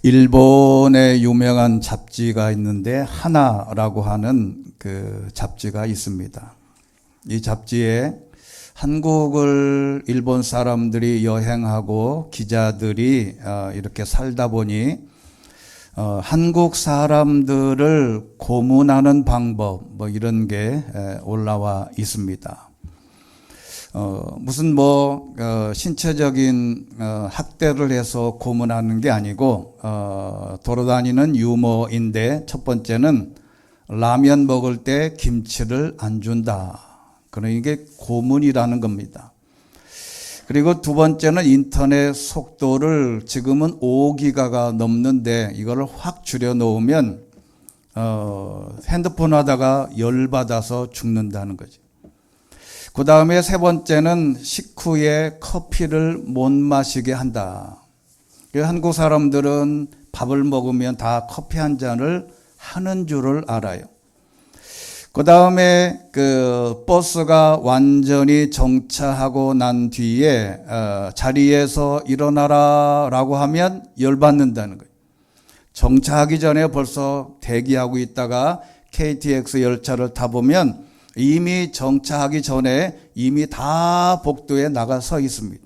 일본의 유명한 잡지가 있는데 하나라고 하는 그 잡지가 있습니다. 이 잡지에 한국을 일본 사람들이 여행하고 기자들이 이렇게 살다 보니 한국 사람들을 고문하는 방법 뭐 이런 게 올라와 있습니다. 무슨 신체적인 학대를 해서 고문하는 게 아니고 돌아다니는 유머인데, 첫 번째는 라면 먹을 때 김치를 안 준다. 그러니까 이게 고문이라는 겁니다. 그리고 두 번째는 인터넷 속도를 지금은 5기가가 넘는데 이거를 확 줄여 놓으면 핸드폰 하다가 열받아서 죽는다는 거죠. 그 다음에 세 번째는 식후에 커피를 못 마시게 한다. 한국 사람들은 밥을 먹으면 다 커피 한 잔을 하는 줄을 알아요. 그 다음에 그 버스가 완전히 정차하고 난 뒤에 자리에서 일어나라 라고 하면 열받는다는 거예요. 정차하기 전에 벌써 대기하고 있다가 KTX 열차를 타보면 이미 정차하기 전에 이미 다 복도에 나가 서 있습니다.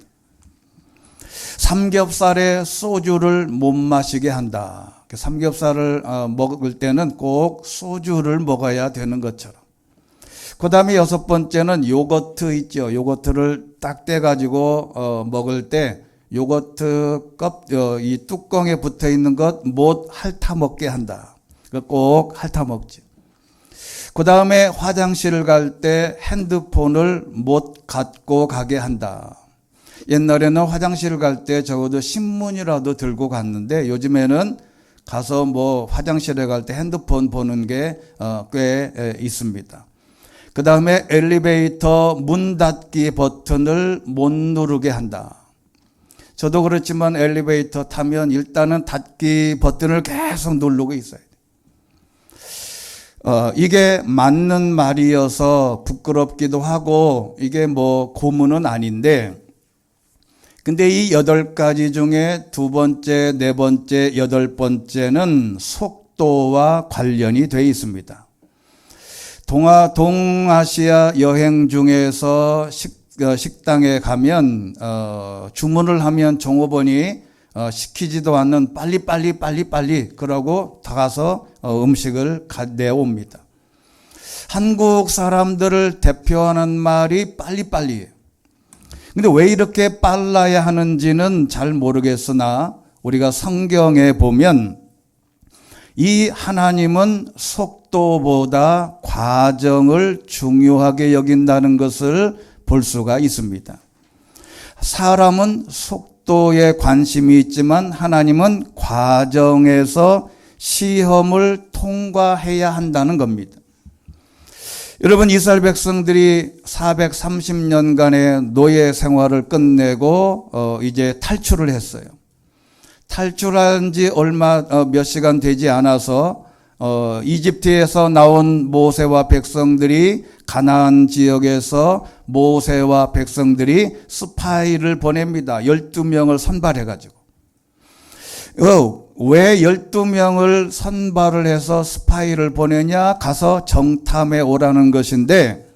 삼겹살에 소주를 못 마시게 한다. 삼겹살을 먹을 때는 꼭 소주를 먹어야 되는 것처럼. 그 다음에 여섯 번째는 요거트 있죠. 요거트를 딱 떼가지고 먹을 때 요거트 이 뚜껑에 붙어 있는 것 못 핥아먹게 한다. 꼭 핥아먹지. 그 다음에 화장실 갈 때 핸드폰을 못 갖고 가게 한다. 옛날에는 화장실 갈 때 적어도 신문이라도 들고 갔는데 요즘에는 가서 화장실에 갈 때 핸드폰 보는 게 꽤 있습니다. 그 다음에 엘리베이터 문 닫기 버튼을 못 누르게 한다. 저도 그렇지만 엘리베이터 타면 일단은 닫기 버튼을 계속 누르고 있어요. 이게 맞는 말이어서 부끄럽기도 하고 이게 고문은 아닌데, 근데 이 8가지 중에 두 번째, 네 번째, 여덟 번째는 속도와 관련이 되어 있습니다. 동아시아 여행 중에서 식당에 가면 주문을 하면 종업원이 시키지도 않는 빨리 그러고 다 가서 음식을 내옵니다. 한국 사람들을 대표하는 말이 빨리예요. 근데 왜 이렇게 빨라야 하는지는 잘 모르겠으나 우리가 성경에 보면 이 하나님은 속도보다 과정을 중요하게 여긴다는 것을 볼 수가 있습니다. 사람은 속도에 관심이 있지만 하나님은 과정에서 시험을 통과해야 한다는 겁니다. 여러분, 이스라엘 백성들이 430년간의 노예 생활을 끝내고 이제 탈출을 했어요. 탈출한 지 몇 시간 되지 않아서 이집트에서 나온 모세와 백성들이 가나안 지역에서 모세와 백성들이 스파이를 보냅니다. 12명을 선발해가지고. 왜 12명을 선발을 해서 스파이를 보내냐? 가서 정탐해 오라는 것인데,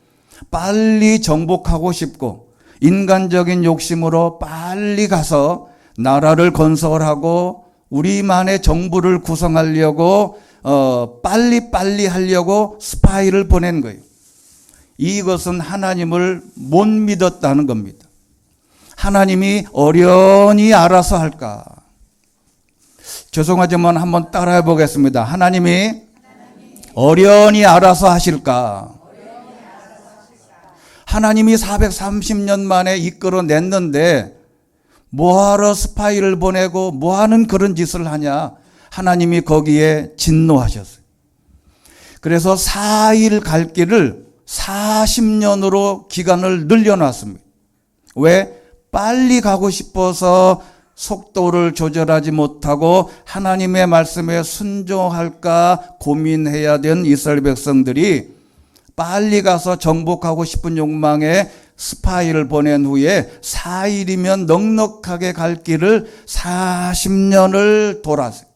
빨리 정복하고 싶고 인간적인 욕심으로 빨리 가서 나라를 건설하고 우리만의 정부를 구성하려고 빨리 하려고 스파이를 보낸 거예요. 이것은 하나님을 못 믿었다는 겁니다. 하나님이 어련히 알아서 할까? 죄송하지만 한번 따라해 보겠습니다. 하나님이 어련히 알아서 하실까? 하나님이 430년 만에 이끌어냈는데 뭐하러 스파이를 보내고 뭐하는 그런 짓을 하냐? 하나님이 거기에 진노하셨어요. 그래서 4일 갈 길을 40년으로 기간을 늘려놨습니다. 왜? 빨리 가고 싶어서 속도를 조절하지 못하고 하나님의 말씀에 순종할까 고민해야 된 이스라엘 백성들이 빨리 가서 정복하고 싶은 욕망에 스파이를 보낸 후에 4일이면 넉넉하게 갈 길을 40년을 돌았어요.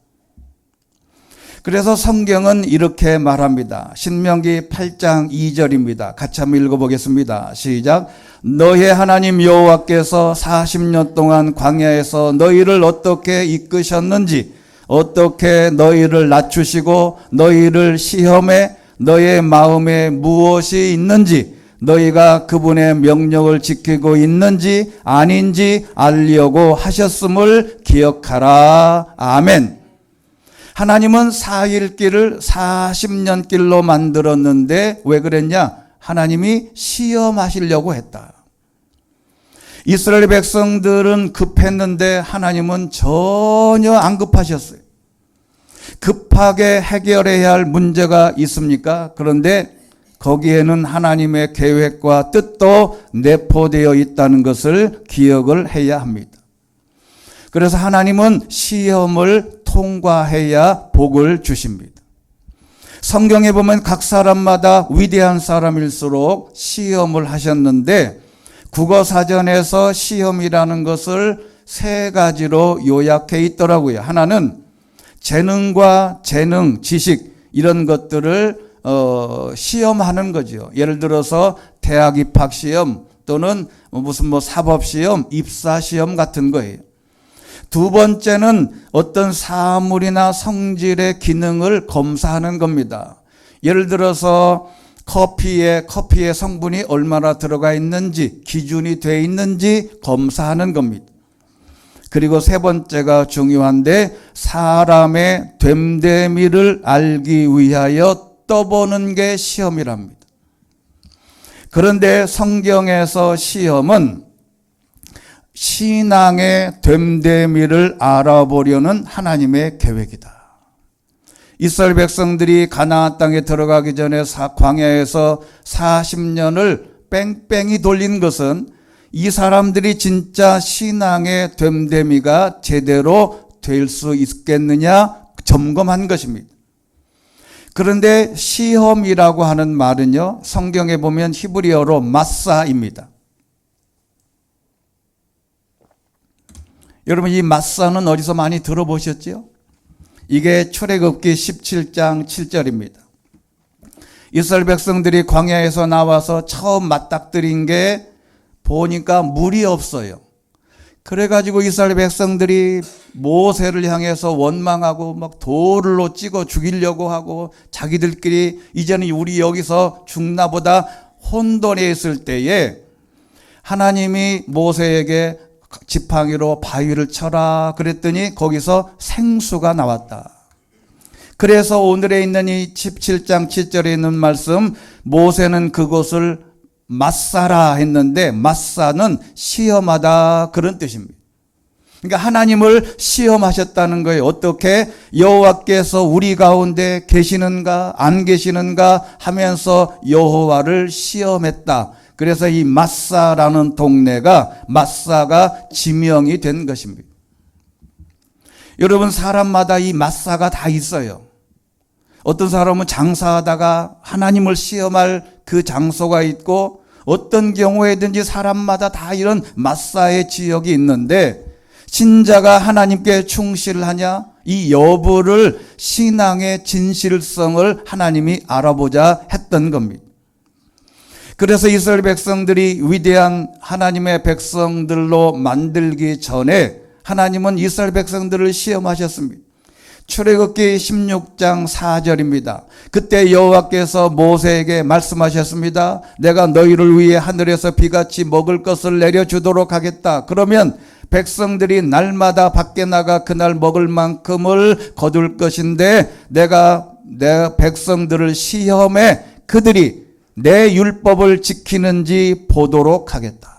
그래서 성경은 이렇게 말합니다. 신명기 8장 2절입니다. 같이 한번 읽어보겠습니다. 시작. 너의 하나님 여호와께서 40년 동안 광야에서 너희를 어떻게 이끄셨는지, 어떻게 너희를 낮추시고 너희를 시험해 너의 마음에 무엇이 있는지, 너희가 그분의 명령을 지키고 있는지 아닌지 알려고 하셨음을 기억하라. 아멘. 하나님은 4일 길을 40년 길로 만들었는데 왜 그랬냐? 하나님이 시험하시려고 했다. 이스라엘 백성들은 급했는데 하나님은 전혀 안 급하셨어요. 급하게 해결해야 할 문제가 있습니까? 그런데 거기에는 하나님의 계획과 뜻도 내포되어 있다는 것을 기억을 해야 합니다. 그래서 하나님은 시험을 통과해야 복을 주십니다. 성경에 보면 각 사람마다 위대한 사람일수록 시험을 하셨는데 국어사전에서 시험이라는 것을 3가지로 요약해 있더라고요. 하나는 재능과 재능, 지식 이런 것들을 시험하는 거죠. 예를 들어서 대학 입학 시험 또는 무슨 사법 시험, 입사 시험 같은 거예요. 두 번째는 어떤 사물이나 성질의 기능을 검사하는 겁니다. 예를 들어서 커피에 성분이 얼마나 들어가 있는지, 기준이 돼 있는지 검사하는 겁니다. 그리고 세 번째가 중요한데 사람의 됨됨이를 알기 위하여 떠보는 게 시험이랍니다. 그런데 성경에서 시험은 신앙의 됨됨이를 알아보려는 하나님의 계획이다. 이스라엘 백성들이 가나안 땅에 들어가기 전에 광야에서 40년을 뺑뺑이 돌린 것은 이 사람들이 진짜 신앙의 됨됨이가 제대로 될 수 있겠느냐 점검한 것입니다. 그런데 시험이라고 하는 말은요, 성경에 보면 히브리어로 마사입니다. 여러분, 이 마사는 어디서 많이 들어보셨죠? 이게 출애굽기 17장 7절입니다. 이스라엘 백성들이 광야에서 나와서 처음 맞닥뜨린 게 보니까 물이 없어요. 그래가지고 이스라엘 백성들이 모세를 향해서 원망하고 막 돌로 찍어 죽이려고 하고 자기들끼리 이제는 우리 여기서 죽나 보다 혼돈에 있을 때에 하나님이 모세에게 지팡이로 바위를 쳐라 그랬더니 거기서 생수가 나왔다. 그래서 오늘에 있는 이 17장 7절에 있는 말씀, 모세는 그것을 마사라 했는데 마사는 시험하다 그런 뜻입니다. 그러니까 하나님을 시험하셨다는 거예요. 어떻게? 여호와께서 우리 가운데 계시는가 안 계시는가 하면서 여호와를 시험했다. 그래서 이 마사라는 동네가 마사가 지명이 된 것입니다. 여러분, 사람마다 이 마사가 다 있어요. 어떤 사람은 장사하다가 하나님을 시험할 그 장소가 있고 어떤 경우에든지 사람마다 다 이런 마사의 지역이 있는데 신자가 하나님께 충실하냐? 이 여부를 신앙의 진실성을 하나님이 알아보자 했던 겁니다. 그래서 이스라엘 백성들이 위대한 하나님의 백성들로 만들기 전에 하나님은 이스라엘 백성들을 시험하셨습니다. 출애굽기 16장 4절입니다. 그때 여호와께서 모세에게 말씀하셨습니다. 내가 너희를 위해 하늘에서 비같이 먹을 것을 내려주도록 하겠다. 그러면 백성들이 날마다 밖에 나가 그날 먹을 만큼을 거둘 것인데 내가 내 백성들을 시험해 그들이 내 율법을 지키는지 보도록 하겠다.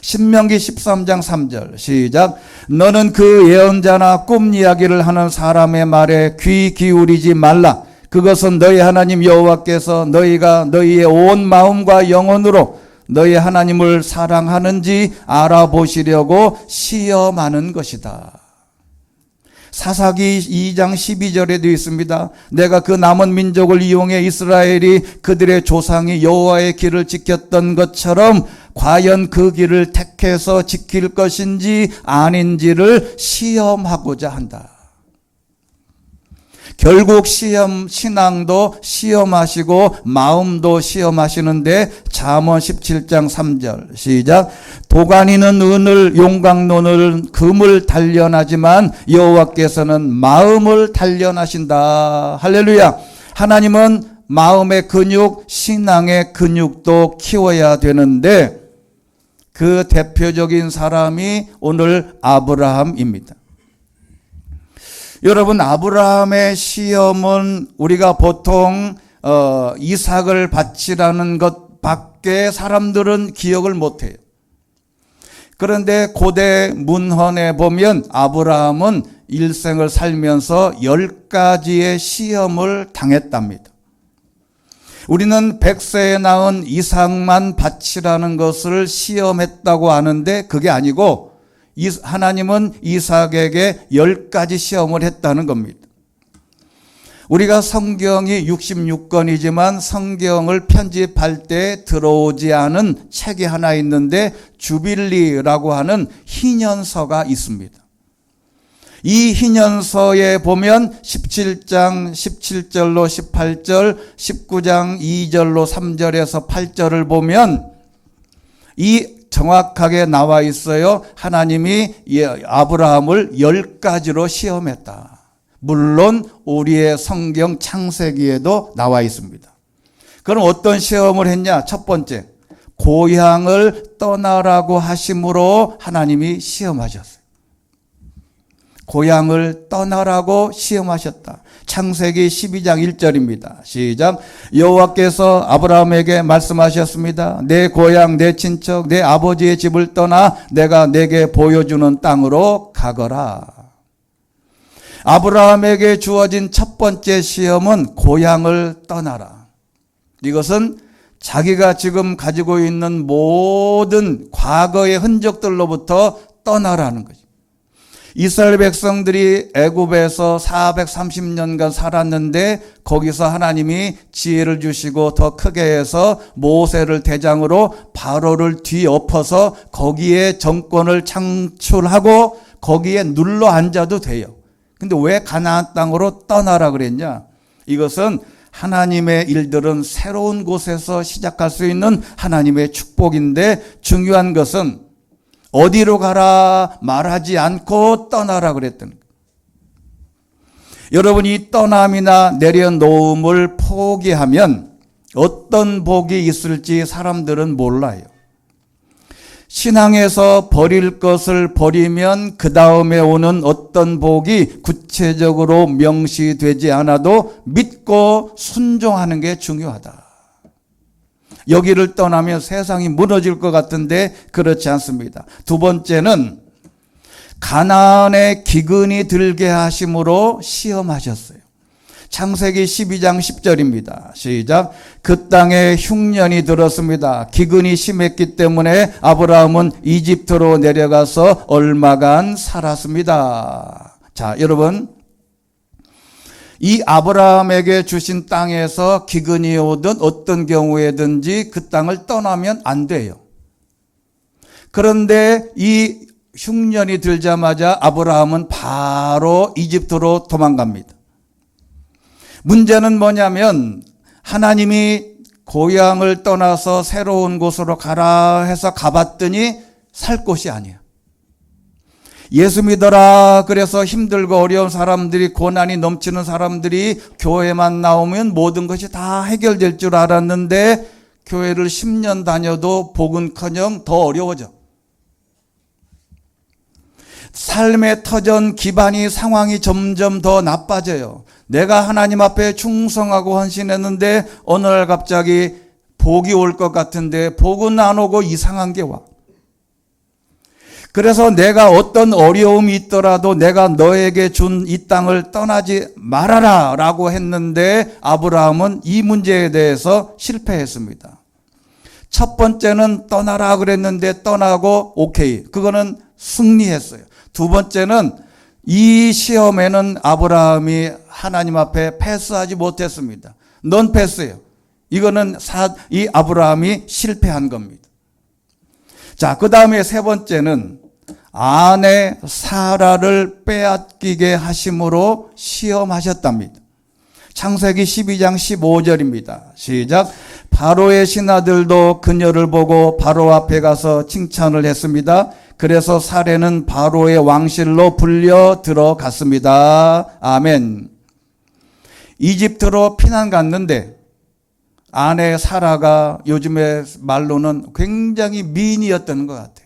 신명기 13장 3절 시작. 너는 그 예언자나 꿈 이야기를 하는 사람의 말에 귀 기울이지 말라. 그것은 너희 하나님 여호와께서 너희가 너희의 온 마음과 영혼으로 너희 하나님을 사랑하는지 알아보시려고 시험하는 것이다. 사사기 2장 12절에 되어 있습니다. 내가 그 남은 민족을 이용해 이스라엘이 그들의 조상이 여호와의 길을 지켰던 것처럼 과연 그 길을 택해서 지킬 것인지 아닌지를 시험하고자 한다. 결국 신앙도 시험하시고 마음도 시험하시는데 잠언 17장 3절 시작. 도가니는 은을 용광로는 금을 단련하지만 여호와께서는 마음을 단련하신다. 할렐루야. 하나님은 마음의 근육, 신앙의 근육도 키워야 되는데 그 대표적인 사람이 오늘 아브라함입니다. 여러분, 아브라함의 시험은 우리가 보통 이삭을 바치라는 것밖에 사람들은 기억을 못해요. 그런데 고대 문헌에 보면 아브라함은 일생을 살면서 10가지의 시험을 당했답니다. 우리는 100세에 낳은 이삭만 바치라는 것을 시험했다고 하는데 그게 아니고 하나님은 이삭에게 10가지 시험을 했다는 겁니다. 우리가 성경이 66권이지만 성경을 편집할 때 들어오지 않은 책이 하나 있는데 주빌리라고 하는 희년서가 있습니다. 이 희년서에 보면 17장 17절로 18절, 19장 2절로 3절에서 8절을 보면 이 정확하게 나와 있어요. 하나님이 아브라함을 10가지로 시험했다. 물론 우리의 성경 창세기에도 나와 있습니다. 그럼 어떤 시험을 했냐? 첫 번째, 고향을 떠나라고 하심으로 하나님이 시험하셨어요. 고향을 떠나라고 시험하셨다. 창세기 12장 1절입니다. 시작. 여호와께서 아브라함에게 말씀하셨습니다. 내 고향, 내 친척, 내 아버지의 집을 떠나 내가 내게 보여주는 땅으로 가거라. 아브라함에게 주어진 첫 번째 시험은 고향을 떠나라. 이것은 자기가 지금 가지고 있는 모든 과거의 흔적들로부터 떠나라는 거죠. 이스라엘 백성들이 애굽에서 430년간 살았는데 거기서 하나님이 지혜를 주시고 더 크게 해서 모세를 대장으로 바로를 뒤엎어서 거기에 정권을 창출하고 거기에 눌러 앉아도 돼요. 근데 왜 가나안 땅으로 떠나라 그랬냐? 이것은 하나님의 일들은 새로운 곳에서 시작할 수 있는 하나님의 축복인데 중요한 것은 어디로 가라 말하지 않고 떠나라 그랬던 거예요. 여러분이 떠남이나 내려놓음을 포기하면 어떤 복이 있을지 사람들은 몰라요. 신앙에서 버릴 것을 버리면 그 다음에 오는 어떤 복이 구체적으로 명시되지 않아도 믿고 순종하는 게 중요하다. 여기를 떠나면 세상이 무너질 것 같은데 그렇지 않습니다. 두 번째는 가나안에 기근이 들게 하심으로 시험하셨어요. 창세기 12장 10절입니다. 시작. 그 땅에 흉년이 들었습니다. 기근이 심했기 때문에 아브라함은 이집트로 내려가서 얼마간 살았습니다. 자, 여러분, 이 아브라함에게 주신 땅에서 기근이 오든 어떤 경우에든지 그 땅을 떠나면 안 돼요. 그런데 이 흉년이 들자마자 아브라함은 바로 이집트로 도망갑니다. 문제는 뭐냐면 하나님이 고향을 떠나서 새로운 곳으로 가라 해서 가봤더니 살 곳이 아니야. 예수 믿어라 그래서 힘들고 어려운 사람들이, 고난이 넘치는 사람들이 교회만 나오면 모든 것이 다 해결될 줄 알았는데 교회를 10년 다녀도 복은커녕 더 어려워져. 삶의 터전 기반이, 상황이 점점 더 나빠져요. 내가 하나님 앞에 충성하고 헌신했는데 어느 날 갑자기 복이 올 것 같은데 복은 안 오고 이상한 게 와. 그래서 내가 어떤 어려움이 있더라도 내가 너에게 준 이 땅을 떠나지 말아라 라고 했는데 아브라함은 이 문제에 대해서 실패했습니다. 첫 번째는 떠나라 그랬는데 떠나고 오케이, 그거는 승리했어요. 두 번째는 이 시험에는 아브라함이 하나님 앞에 패스하지 못했습니다. 넌 패스예요. 이거는 이 아브라함이 실패한 겁니다. 자, 그 다음에 세 번째는 아내 사라를 빼앗기게 하심으로 시험하셨답니다. 창세기 12장 15절입니다. 시작. 바로의 신하들도 그녀를 보고 바로 앞에 가서 칭찬을 했습니다. 그래서 사례는 바로의 왕실로 불려 들어갔습니다. 아멘. 이집트로 피난 갔는데 아내 사라가 요즘의 말로는 굉장히 미인이었던 것 같아요.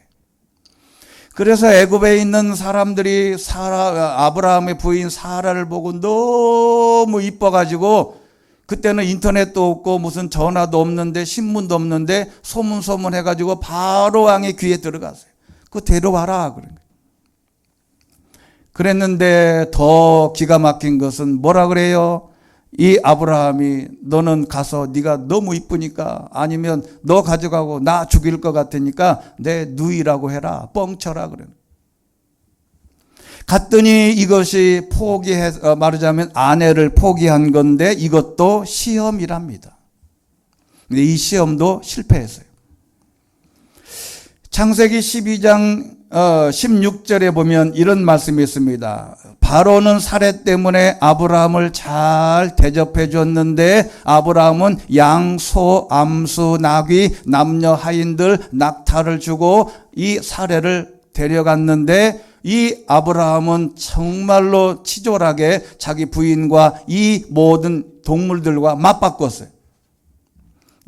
그래서 애굽에 있는 사람들이 아브라함의 부인 사라를 보고 너무 이뻐가지고, 그때는 인터넷도 없고 무슨 전화도 없는데 신문도 없는데 소문 해가지고 바로 왕의 귀에 들어갔어요. 그거 데려와라. 그랬는데 더 기가 막힌 것은 뭐라 그래요? 이 아브라함이 너는 가서 네가 너무 이쁘니까, 아니면 너 가져가고 나 죽일 것 같으니까 내 누이라고 해라. 뻥쳐라. 그래. 갔더니 이것이 말하자면 아내를 포기한 건데 이것도 시험이랍니다. 근데 이 시험도 실패했어요. 창세기 12장 16절에 보면 이런 말씀이 있습니다. 바로는 사례 때문에 아브라함을 잘 대접해 줬는데 아브라함은 양, 소, 암수, 나귀, 남녀 하인들 낙타를 주고 이 사례를 데려갔는데, 이 아브라함은 정말로 치졸하게 자기 부인과 이 모든 동물들과 맞바꿨어요.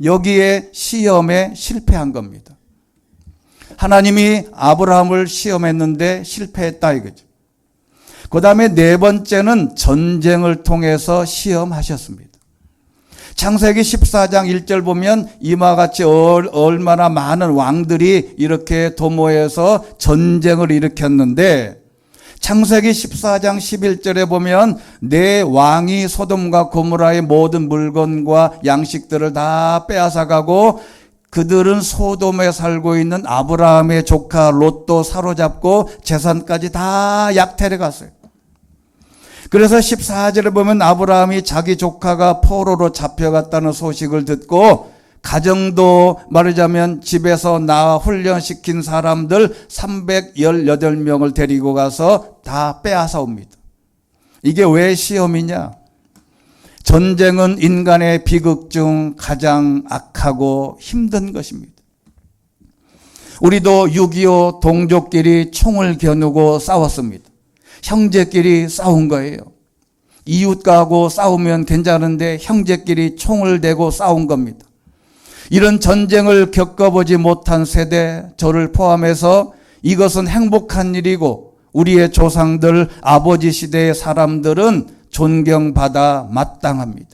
여기에 시험에 실패한 겁니다. 하나님이 아브라함을 시험했는데 실패했다 이거죠. 그 다음에 네 번째는 전쟁을 통해서 시험하셨습니다. 창세기 14장 1절 보면 이와 같이 얼마나 많은 왕들이 이렇게 도모해서 전쟁을 일으켰는데, 창세기 14장 11절에 보면 내 왕이 소돔과 고모라의 모든 물건과 양식들을 다 빼앗아가고 그들은 소돔에 살고 있는 아브라함의 조카 롯도 사로잡고 재산까지 다 약탈해 갔어요. 그래서 14절에 보면 아브라함이 자기 조카가 포로로 잡혀갔다는 소식을 듣고 가정도 말하자면 집에서 낳아 훈련시킨 사람들 318명을 데리고 가서 다 빼앗아 옵니다. 이게 왜 시험이냐? 전쟁은 인간의 비극 중 가장 악하고 힘든 것입니다. 우리도 6.25 동족끼리 총을 겨누고 싸웠습니다. 형제끼리 싸운 거예요. 이웃과하고 싸우면 괜찮은데 형제끼리 총을 대고 싸운 겁니다. 이런 전쟁을 겪어보지 못한 세대, 저를 포함해서 이것은 행복한 일이고 우리의 조상들, 아버지 시대의 사람들은 존경받아 마땅합니다.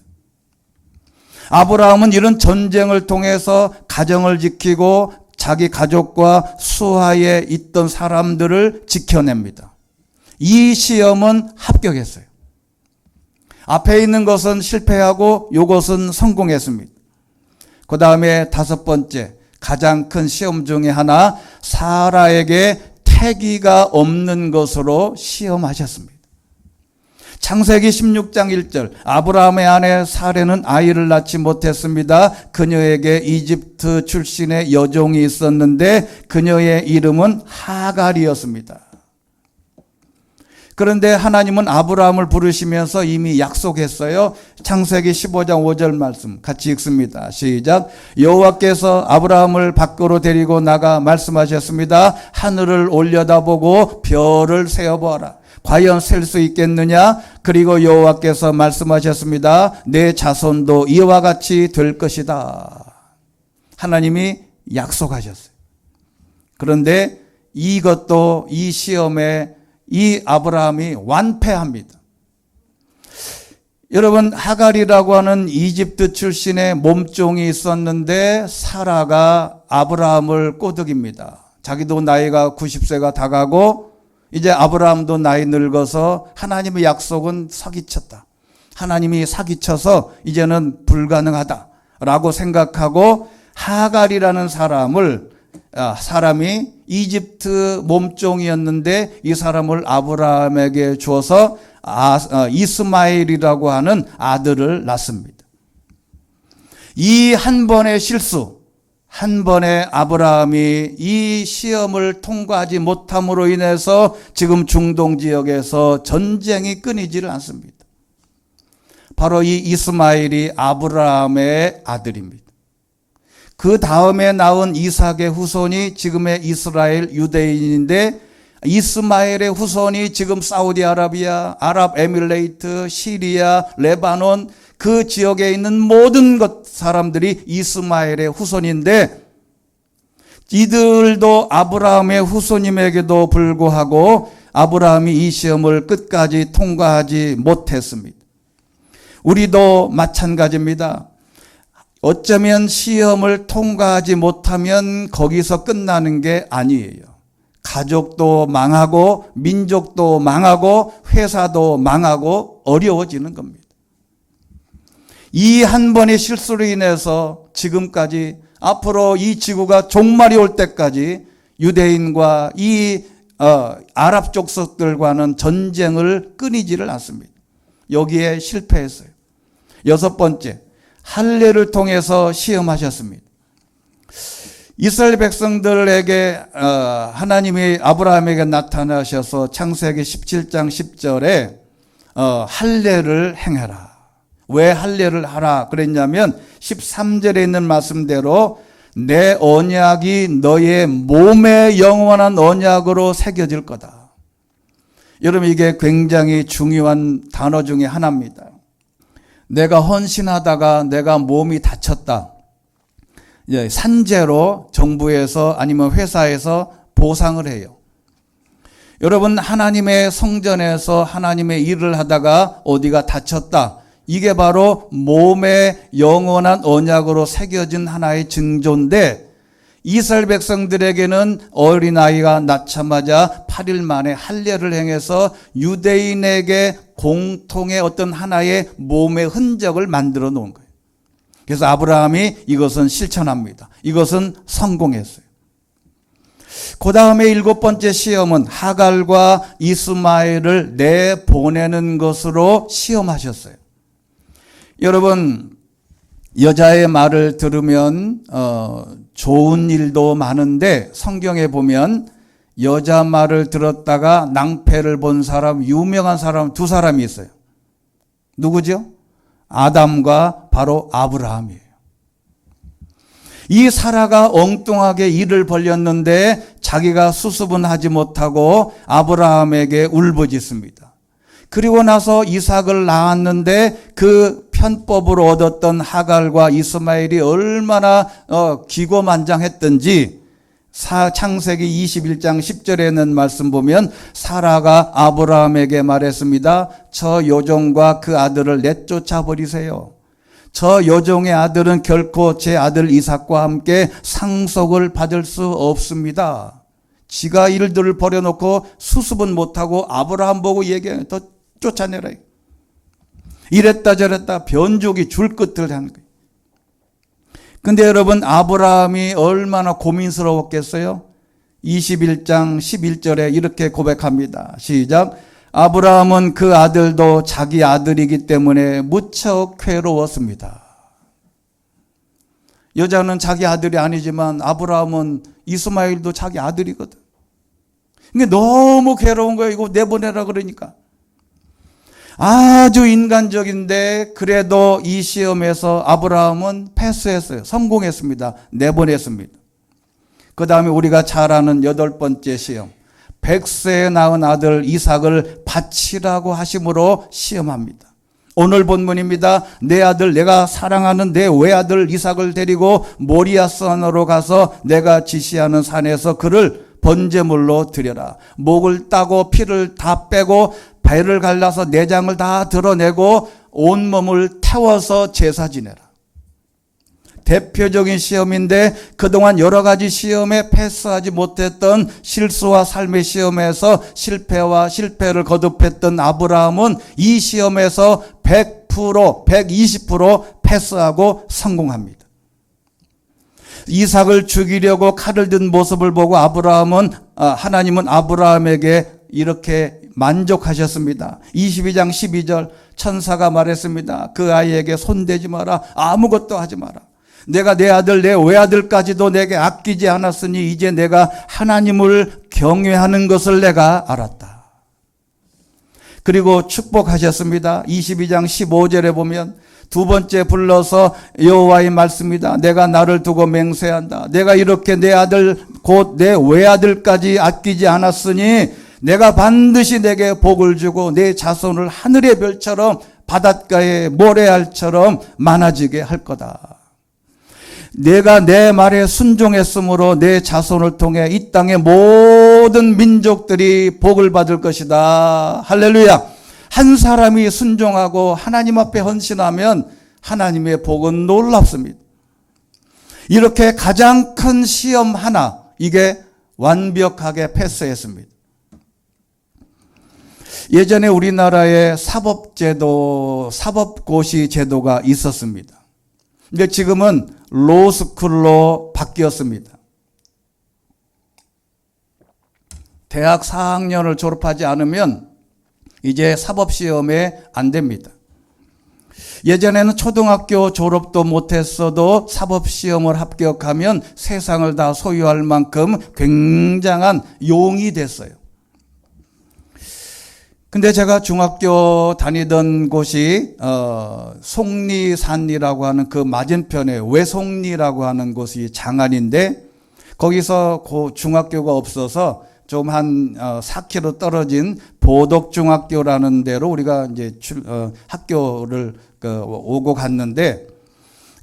아브라함은 이런 전쟁을 통해서 가정을 지키고 자기 가족과 수하에 있던 사람들을 지켜냅니다. 이 시험은 합격했어요. 앞에 있는 것은 실패하고 이것은 성공했습니다. 그 다음에 다섯 번째, 가장 큰 시험 중에 하나, 사라에게 태기가 없는 것으로 시험하셨습니다. 창세기 16장 1절, 아브라함의 아내 사레는 아이를 낳지 못했습니다. 그녀에게 이집트 출신의 여종이 있었는데 그녀의 이름은 하갈이었습니다. 그런데 하나님은 아브라함을 부르시면서 이미 약속했어요. 창세기 15장 5절 말씀 같이 읽습니다. 시작. 여호와께서 아브라함을 밖으로 데리고 나가 말씀하셨습니다. 하늘을 올려다보고 별을 세어보아라. 과연 셀 수 있겠느냐? 그리고 여호와께서 말씀하셨습니다. 내 자손도 이와 같이 될 것이다. 하나님이 약속하셨어요. 그런데 이것도 이 시험에 이 아브라함이 완패합니다. 여러분, 하갈이라고 하는 이집트 출신의 몸종이 있었는데 사라가 아브라함을 꼬드깁니다. 자기도 나이가 90세가 다가고 이제 아브라함도 나이 늙어서 하나님의 약속은 사기쳤다. 하나님이 사기쳐서 이제는 불가능하다라고 생각하고 하갈이라는 사람을 사람이 이집트 몸종이었는데 이 사람을 아브라함에게 주어서 이스마엘이라고 하는 아들을 낳습니다. 이 한 번의 실수, 한 번에 아브라함이 이 시험을 통과하지 못함으로 인해서 지금 중동 지역에서 전쟁이 끊이지를 않습니다. 바로 이 이스마엘이 아브라함의 아들입니다. 그 다음에 낳은 이삭의 후손이 지금의 이스라엘 유대인인데 이스마엘의 후손이 지금 사우디아라비아, 아랍에미레이트, 시리아, 레바논 그 지역에 있는 모든 사람들이 이스마엘의 후손인데 이들도 아브라함의 후손임에게도 불구하고 아브라함이 이 시험을 끝까지 통과하지 못했습니다. 우리도 마찬가지입니다. 어쩌면 시험을 통과하지 못하면 거기서 끝나는 게 아니에요. 가족도 망하고 민족도 망하고 회사도 망하고 어려워지는 겁니다. 이 한 번의 실수로 인해서 지금까지 앞으로 이 지구가 종말이 올 때까지 유대인과 이 아랍 족속들과는 전쟁을 끊이지를 않습니다. 여기에 실패했어요. 6번째, 할례를 통해서 시험하셨습니다. 이스라엘 백성들에게 하나님이 아브라함에게 나타나셔서 창세기 17장 10절에 할례를 행해라. 왜 할례를 하라 그랬냐면 13절에 있는 말씀대로 내 언약이 너의 몸에 영원한 언약으로 새겨질 거다. 여러분 이게 굉장히 중요한 단어 중에 하나입니다. 내가 헌신하다가 내가 몸이 다쳤다. 산재로 정부에서 아니면 회사에서 보상을 해요. 여러분 하나님의 성전에서 하나님의 일을 하다가 어디가 다쳤다. 이게 바로 몸에 영원한 언약으로 새겨진 하나의 징조인데 이스라엘 백성들에게는 어린아이가 낳자마자 8일 만에 할례를 행해서 유대인에게 공통의 어떤 하나의 몸의 흔적을 만들어 놓은 거예요. 그래서 아브라함이 이것은 실천합니다. 이것은 성공했어요. 그 다음에 7번째 시험은 하갈과 이스마엘을 내보내는 것으로 시험하셨어요. 여러분 여자의 말을 들으면 좋은 일도 많은데 성경에 보면 여자 말을 들었다가 낭패를 본 사람, 유명한 사람 두 사람이 있어요. 누구죠? 아담과 바로 아브라함이에요. 이 사라가 엉뚱하게 일을 벌였는데 자기가 수습은 하지 못하고 아브라함에게 울부짖습니다. 그리고 나서 이삭을 낳았는데 그 편법으로 얻었던 하갈과 이스마엘이 얼마나 기고만장했던지 창세기 21장 10절에 있는 말씀 보면 사라가 아브라함에게 말했습니다. 저 요종과 그 아들을 내쫓아 버리세요. 저 요종의 아들은 결코 제 아들 이삭과 함께 상속을 받을 수 없습니다. 지가 일들을 버려놓고 수습은 못하고 아브라함 보고 얘기해요. 더 쫓아내라. 이랬다 저랬다 변죽이 줄 끝을 하는 거예요. 근데 여러분 아브라함이 얼마나 고민스러웠겠어요? 21장 11절에 이렇게 고백합니다. 시작. 아브라함은 그 아들도 자기 아들이기 때문에 무척 괴로웠습니다. 여자는 자기 아들이 아니지만 아브라함은 이스마엘도 자기 아들이거든. 근데 너무 괴로운 거예요. 이거 내보내라 그러니까. 아주 인간적인데 그래도 이 시험에서 아브라함은 패스했어요. 성공했습니다. 내보냈습니다. 그 다음에 우리가 잘 아는 8번째 시험. 100세에 낳은 아들 이삭을 바치라고 하심으로 시험합니다. 오늘 본문입니다. 내 아들 내가 사랑하는 내 외아들 이삭을 데리고 모리아 산으로 가서 내가 지시하는 산에서 그를 번제물로 드려라. 목을 따고 피를 다 빼고 배를 갈라서 내장을 다 드러내고 온몸을 태워서 제사 지내라. 대표적인 시험인데 그동안 여러 가지 시험에 패스하지 못했던 실수와 삶의 시험에서 실패를 거듭했던 아브라함은 이 시험에서 100%, 120% 패스하고 성공합니다. 이삭을 죽이려고 칼을 든 모습을 보고 하나님은 아브라함에게 이렇게 만족하셨습니다. 22장 12절 천사가 말했습니다. 그 아이에게 손대지 마라. 아무것도 하지 마라. 내가 내 아들 내 외아들까지도 내게 아끼지 않았으니 이제 내가 하나님을 경외하는 것을 내가 알았다. 그리고 축복하셨습니다. 22장 15절에 보면 두 번째 불러서 여호와의 말씀이다. 내가 나를 두고 맹세한다. 내가 이렇게 내 아들 곧 내 외아들까지 아끼지 않았으니 내가 반드시 내게 복을 주고 내 자손을 하늘의 별처럼 바닷가의 모래알처럼 많아지게 할 거다. 내가 내 말에 순종했으므로 내 자손을 통해 이 땅의 모든 민족들이 복을 받을 것이다. 할렐루야. 한 사람이 순종하고 하나님 앞에 헌신하면 하나님의 복은 놀랍습니다. 이렇게 가장 큰 시험 하나, 이게 완벽하게 패스했습니다. 예전에 우리나라에 사법고시 제도가 있었습니다. 근데 지금은 로스쿨로 바뀌었습니다. 대학 4학년을 졸업하지 않으면 이제 사법시험에 안 됩니다. 예전에는 초등학교 졸업도 못했어도 사법시험을 합격하면 세상을 다 소유할 만큼 굉장한 용이 됐어요. 근데 제가 중학교 다니던 곳이 속리산이라고 하는 그 맞은편에 외송리라고 하는 곳이 장안인데 거기서 중학교가 없어서 좀 한 4km 떨어진 보덕중학교라는 데로 우리가 이제 학교를 오고 갔는데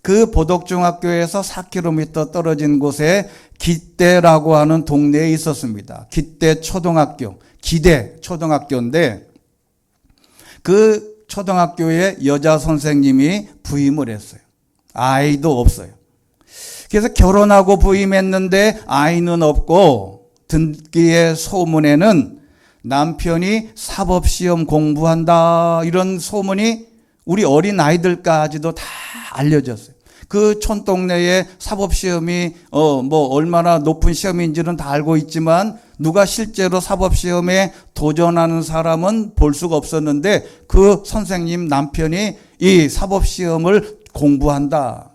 그 보덕중학교에서 4km 떨어진 곳에 기대라고 하는 동네에 있었습니다. 기대 초등학교, 기대 초등학교인데 그 초등학교에 여자 선생님이 부임을 했어요. 아이도 없어요. 그래서 결혼하고 부임했는데 아이는 없고 듣기에 소문에는 남편이 사법시험 공부한다 이런 소문이 우리 어린 아이들까지도 다 알려졌어요. 그 촌동네에 사법시험이 얼마나 높은 시험인지는 다 알고 있지만 누가 실제로 사법시험에 도전하는 사람은 볼 수가 없었는데 그 선생님 남편이 이 사법시험을 공부한다.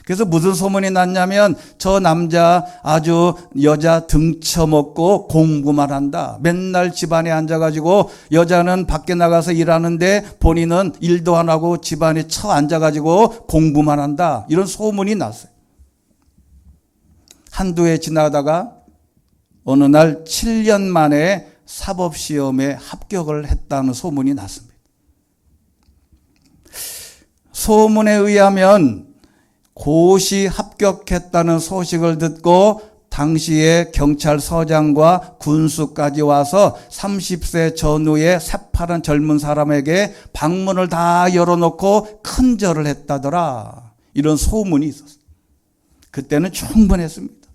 그래서 무슨 소문이 났냐면 저 남자 아주 여자 등쳐먹고 공부만 한다. 맨날 집안에 앉아가지고 여자는 밖에 나가서 일하는데 본인은 일도 안 하고 집안에 처 앉아가지고 공부만 한다. 이런 소문이 났어요. 한두 해 지나다가 어느 날 7년 만에 사법시험에 합격을 했다는 소문이 났습니다. 소문에 의하면 고시 합격했다는 소식을 듣고 당시에 경찰서장과 군수까지 와서 30세 전후의 새파란 젊은 사람에게 방문을 다 열어놓고 큰절을 했다더라. 이런 소문이 있었어요. 그때는 충분했습니다.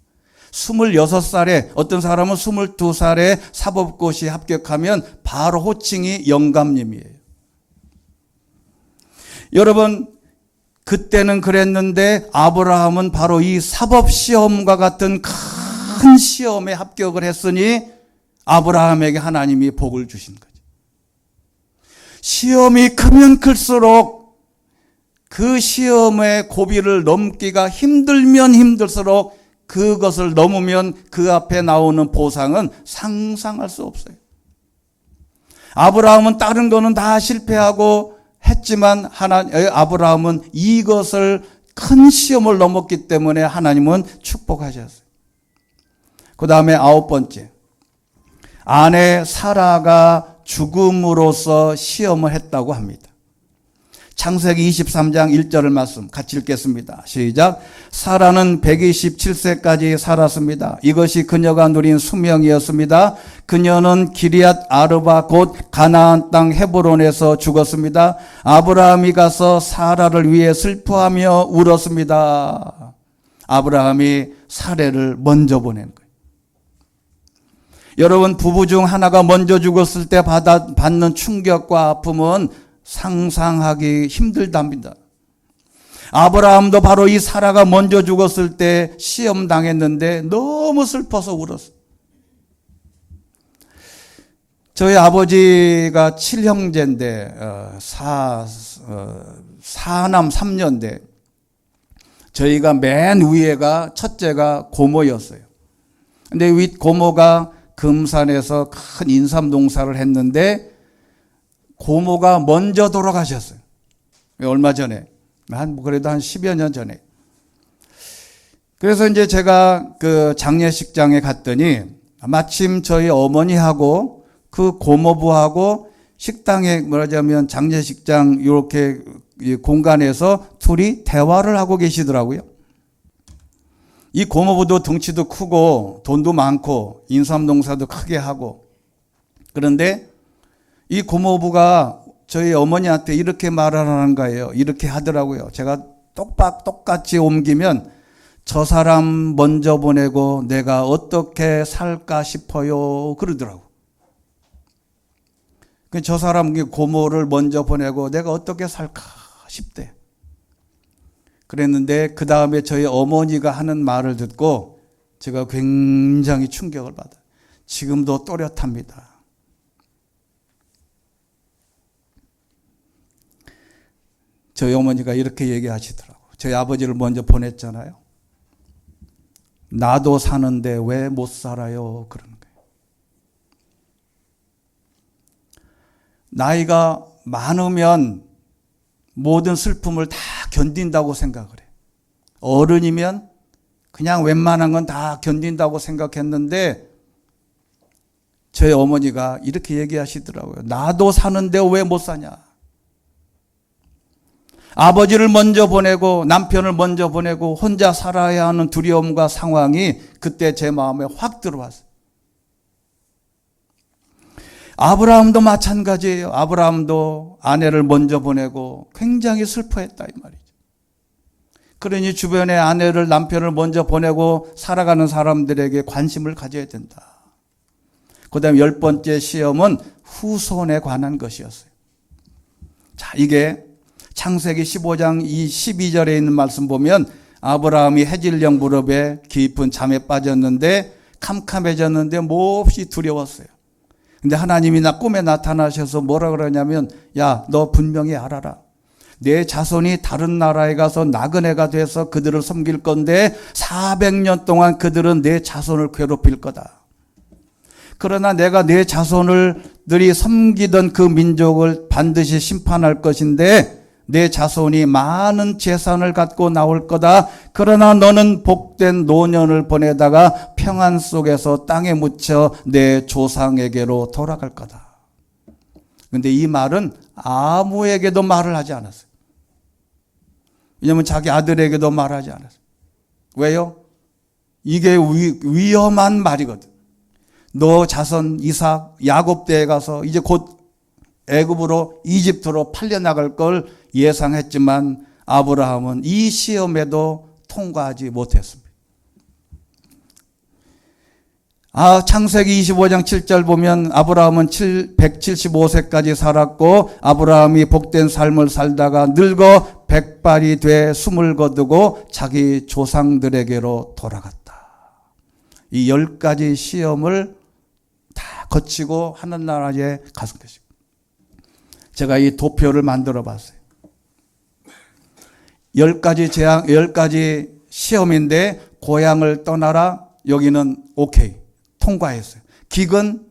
26살에 어떤 사람은 22살에 사법고시 합격하면 바로 호칭이 영감님이에요. 여러분 그때는 그랬는데 아브라함은 바로 이 사법시험과 같은 큰 시험에 합격을 했으니 아브라함에게 하나님이 복을 주신 거죠. 시험이 크면 클수록 그 시험의 고비를 넘기가 힘들면 힘들수록 그것을 넘으면 그 앞에 나오는 보상은 상상할 수 없어요. 아브라함은 다른 거는 다 실패하고 했지만 아브라함은 이것을 큰 시험을 넘었기 때문에 하나님은 축복하셨어요. 그 다음에 9번째, 아내 사라가 죽음으로써 시험을 했다고 합니다. 창세기 23장 1절을 말씀 같이 읽겠습니다. 시작. 사라는 127세까지 살았습니다. 이것이 그녀가 누린 수명이었습니다. 그녀는 기리앗 아르바 곧 가나안 땅 헤브론에서 죽었습니다. 아브라함이 가서 사라를 위해 슬퍼하며 울었습니다. 아브라함이 사례를 먼저 보낸 거예요. 여러분 부부 중 하나가 먼저 죽었을 때 받는 충격과 아픔은 상상하기 힘들답니다. 아브라함도 바로 이 사라가 먼저 죽었을 때 시험 당했는데 너무 슬퍼서 울었어요. 저희 아버지가 7형제인데 사남 3녀인데 저희가 맨 위에가 첫째가 고모였어요. 근데 윗 고모가 금산에서 큰 인삼 농사를 했는데 고모가 먼저 돌아가셨어요. 얼마 전에. 그래도 한 10여 년 전에. 그래서 이제 제가 그 장례식장에 갔더니 마침 저희 어머니하고 그 고모부하고 식당에 말하자면 장례식장 이렇게 공간에서 둘이 대화를 하고 계시더라고요. 이 고모부도 덩치도 크고 돈도 많고 인삼 농사도 크게 하고, 그런데 이 고모부가 저희 어머니한테 이렇게 말을 하는 거예요. 이렇게 하더라고요. 제가 똑같이 옮기면 저 사람 먼저 보내고 내가 어떻게 살까 싶어요 그러더라고. 저 사람 고모를 먼저 보내고 내가 어떻게 살까 싶대. 그랬는데 그 다음에 저희 어머니가 하는 말을 듣고 제가 굉장히 충격을 받아요. 지금도 또렷합니다. 저희 어머니가 이렇게 얘기하시더라고요. 저희 아버지를 먼저 보냈잖아요. 나도 사는데 왜 못 살아요? 그러는 거예요. 나이가 많으면 모든 슬픔을 다 견딘다고 생각을 해요. 어른이면 그냥 웬만한 건 다 견딘다고 생각했는데 저희 어머니가 이렇게 얘기하시더라고요. 나도 사는데 왜 못 사냐? 아버지를 먼저 보내고 남편을 먼저 보내고 혼자 살아야 하는 두려움과 상황이 그때 제 마음에 확 들어왔어요. 아브라함도 마찬가지예요. 아브라함도 아내를 먼저 보내고 굉장히 슬퍼했다 이 말이죠. 그러니 주변에 아내를 남편을 먼저 보내고 살아가는 사람들에게 관심을 가져야 된다. 그 다음에 10번째 시험은 후손에 관한 것이었어요. 자, 이게 창세기 15장 12절에 있는 말씀 보면 아브라함이 해질녘 무렵에 깊은 잠에 빠졌는데 캄캄해졌는데 몹시 두려웠어요. 근데 하나님이 꿈에 나타나셔서 뭐라 그러냐면 야, 너 분명히 알아라. 내 자손이 다른 나라에 가서 나그네가 돼서 그들을 섬길 건데 400년 동안 그들은 내 자손을 괴롭힐 거다. 그러나 내가 내 자손들이 섬기던 그 민족을 반드시 심판할 것인데 내 자손이 많은 재산을 갖고 나올 거다. 그러나 너는 복된 노년을 보내다가 평안 속에서 땅에 묻혀 내 조상에게로 돌아갈 거다. 그런데 이 말은 아무에게도 말을 하지 않았어요. 왜냐하면 자기 아들에게도 말하지 않았어요. 왜요? 이게 위험한 말이거든. 너 자손 이삭 야곱대에 가서 이제 곧 애굽으로 이집트로 팔려나갈 걸 예상했지만 아브라함은 이 시험에도 통과하지 못했습니다. 창세기 25장 7절 보면 아브라함은 175세까지 살았고 아브라함이 복된 삶을 살다가 늙어 백발이 돼 숨을 거두고 자기 조상들에게로 돌아갔다. 이 10가지 시험을 다 거치고 하늘나라에 갔을 것입니다. 제가 이 도표를 만들어 봤어요. 10가지 시험인데 고향을 떠나라. 여기는 오케이. 통과했어요. 기근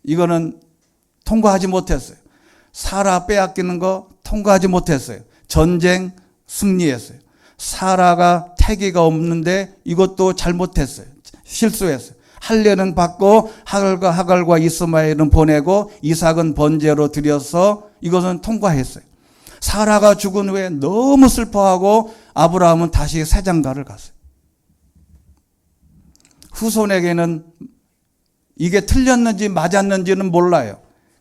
이거는 통과하지 못했어요. 사라 빼앗기는 거 통과하지 못했어요. 전쟁 승리했어요. 사라가 태기가 없는데 이것도 잘못했어요. 실수했어요. 할례는 받고 하갈과 이스마엘은 보내고 이삭은 번제로 드려서 이것은 통과했어요. 사라가 죽은 후에 너무 슬퍼하고 아브라함은 다시 새장가를 갔어요. 후손에게는 이게 틀렸는지 맞았는지는 몰라요.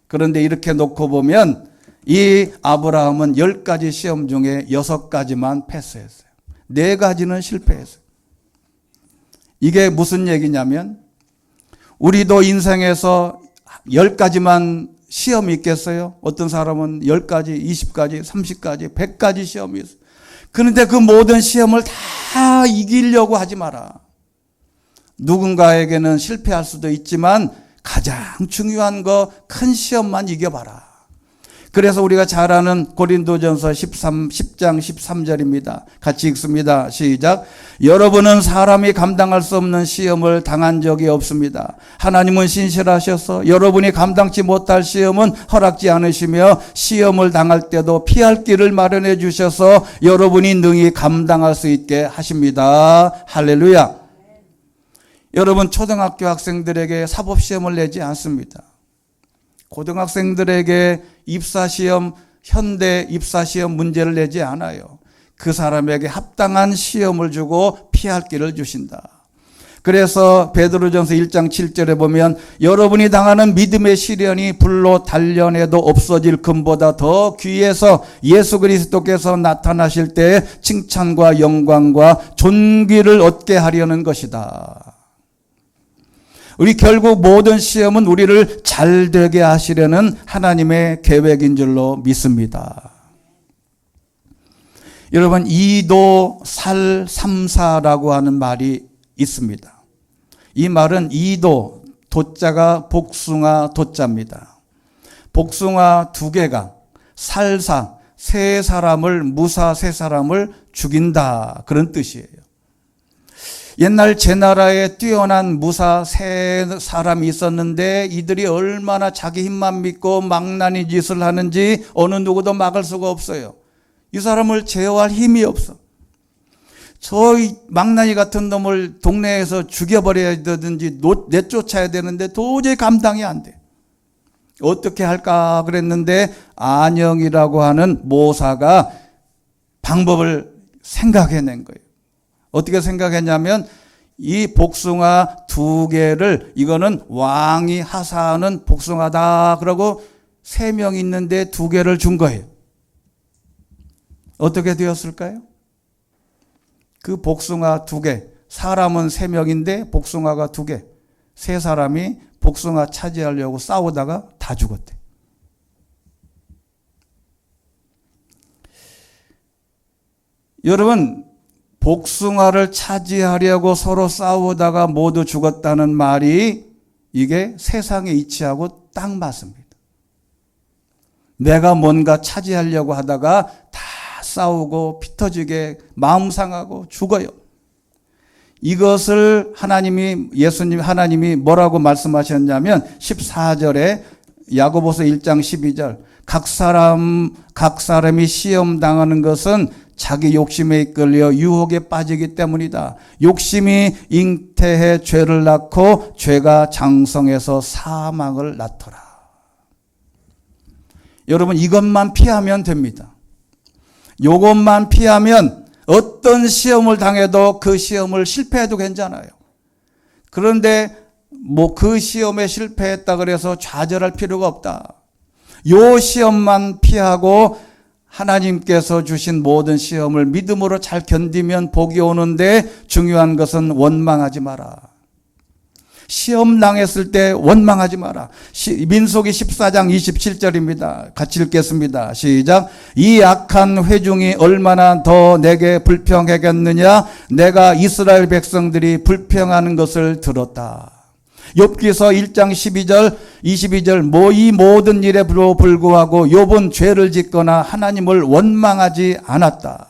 그런데 이렇게 놓고 보면 이 아브라함은 10가지 시험 중에 6가지만 패스했어요. 4가지는 실패했어요. 이게 무슨 얘기냐면 우리도 인생에서 10가지만 시험이 있겠어요? 어떤 사람은 10가지, 20가지, 30가지, 100가지 시험이 있어요. 그런데 그 모든 시험을 다 이기려고 하지 마라. 누군가에게는 실패할 수도 있지만 가장 중요한 거 큰 시험만 이겨봐라. 그래서 우리가 잘 아는 고린도전서 10장 13절입니다. 같이 읽습니다. 시작. 여러분은 사람이 감당할 수 없는 시험을 당한 적이 없습니다. 하나님은 신실하셔서 여러분이 감당치 못할 시험은 허락지 않으시며 시험을 당할 때도 피할 길을 마련해 주셔서 여러분이 능히 감당할 수 있게 하십니다. 할렐루야. 여러분, 초등학교 학생들에게 사법시험을 내지 않습니다. 고등학생들에게 입사시험, 현대 입사시험 문제를 내지 않아요. 그 사람에게 합당한 시험을 주고 피할 길을 주신다. 그래서 베드로전서 1장 7절에 보면 여러분이 당하는 믿음의 시련이 불로 단련해도 없어질 금보다 더 귀해서 예수 그리스도께서 나타나실 때 칭찬과 영광과 존귀를 얻게 하려는 것이다. 우리 결국 모든 시험은 우리를 잘 되게 하시려는 하나님의 계획인 줄로 믿습니다. 여러분, 이도 살 삼사라고 하는 말이 있습니다. 이 말은 이도, 도자가 복숭아 도자입니다. 복숭아 두 개가 살사, 세 사람을, 무사 세 사람을 죽인다, 그런 뜻이에요. 옛날 제 나라에 뛰어난 무사 세 사람이 있었는데 이들이 얼마나 자기 힘만 믿고 망나니 짓을 하는지 어느 누구도 막을 수가 없어요. 이 사람을 제어할 힘이 없어. 저 망나니 같은 놈을 동네에서 죽여버려야 되든지 내쫓아야 되는데 도저히 감당이 안 돼. 어떻게 할까 그랬는데 안영이라고 하는 모사가 방법을 생각해낸 거예요. 어떻게 생각했냐면 이 복숭아 두 개를, 이거는 왕이 하사하는 복숭아다 그러고 3명 있는데 2개를 준 거예요. 어떻게 되었을까요? 그 복숭아 2개, 사람은 3명인데 복숭아가 2개, 3사람이 복숭아 차지하려고 싸우다가 다 죽었대. 여러분, 복숭아를 차지하려고 서로 싸우다가 모두 죽었다는 말이 이게 세상의 이치하고 딱 맞습니다. 내가 뭔가 차지하려고 하다가 다 싸우고 피 터지게 마음 상하고 죽어요. 이것을 하나님이 뭐라고 말씀하셨냐면 14절에 야고보서 1장 12절 각 사람이 시험 당하는 것은 자기 욕심에 이끌려 유혹에 빠지기 때문이다. 욕심이 잉태해 죄를 낳고 죄가 장성해서 사망을 낳더라. 여러분, 이것만 피하면 됩니다. 이것만 피하면 어떤 시험을 당해도 그 시험을 실패해도 괜찮아요. 그런데 그 시험에 실패했다 그래서 좌절할 필요가 없다. 요 시험만 피하고 하나님께서 주신 모든 시험을 믿음으로 잘 견디면 복이 오는데 중요한 것은 원망하지 마라. 시험 당했을 때 원망하지 마라. 민수기 14장 27절입니다. 같이 읽겠습니다. 시작. 이 악한 회중이 얼마나 더 내게 불평하겠느냐. 내가 이스라엘 백성들이 불평하는 것을 들었다. 욥기서 1장 22절 이 모든 일에 불구하고 욥은 죄를 짓거나 하나님을 원망하지 않았다.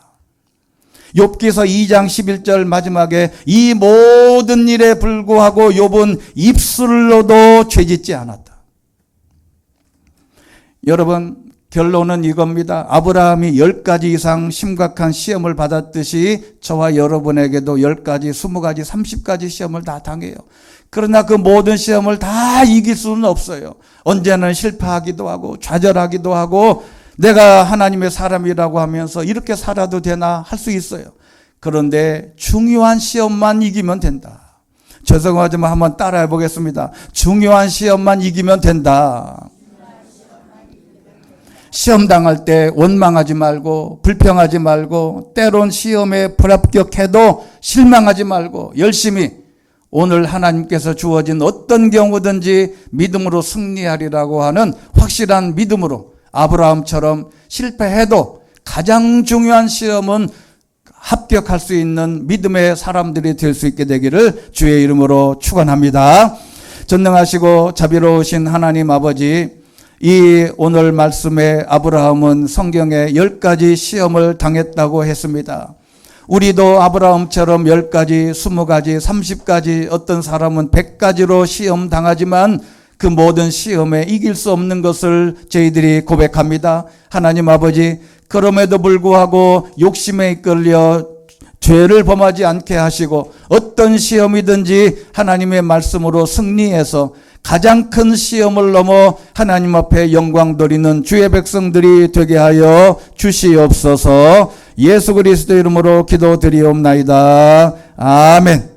욥기서 2장 11절 마지막에 이 모든 일에 불구하고 욥은 입술로도 죄짓지 않았다. 여러분, 결론은 이겁니다. 아브라함이 10가지 이상 심각한 시험을 받았듯이 저와 여러분에게도 10가지, 20가지, 30가지 시험을 다 당해요. 그러나 그 모든 시험을 다 이길 수는 없어요. 언제는 실패하기도 하고 좌절하기도 하고 내가 하나님의 사람이라고 하면서 이렇게 살아도 되나 할 수 있어요. 그런데 중요한 시험만 이기면 된다. 죄송하지만 한번 따라해 보겠습니다. 중요한 시험만 이기면 된다. 시험 당할 때 원망하지 말고 불평하지 말고 때론 시험에 불합격해도 실망하지 말고 열심히 오늘 하나님께서 주어진 어떤 경우든지 믿음으로 승리하리라고 하는 확실한 믿음으로 아브라함처럼 실패해도 가장 중요한 시험은 합격할 수 있는 믿음의 사람들이 될 수 있게 되기를 주의 이름으로 축원합니다. 전능하시고 자비로우신 하나님 아버지, 이 오늘 말씀에 아브라함은 성경에 10가지 시험을 당했다고 했습니다. 우리도 아브라함처럼 10가지, 20가지, 30가지, 어떤 사람은 100가지로 시험 당하지만 그 모든 시험에 이길 수 없는 것을 저희들이 고백합니다. 하나님 아버지, 그럼에도 불구하고 욕심에 이끌려 죄를 범하지 않게 하시고 어떤 시험이든지 하나님의 말씀으로 승리해서 가장 큰 시험을 넘어 하나님 앞에 영광 돌리는 주의 백성들이 되게 하여 주시옵소서. 예수 그리스도 이름으로 기도드리옵나이다. 아멘.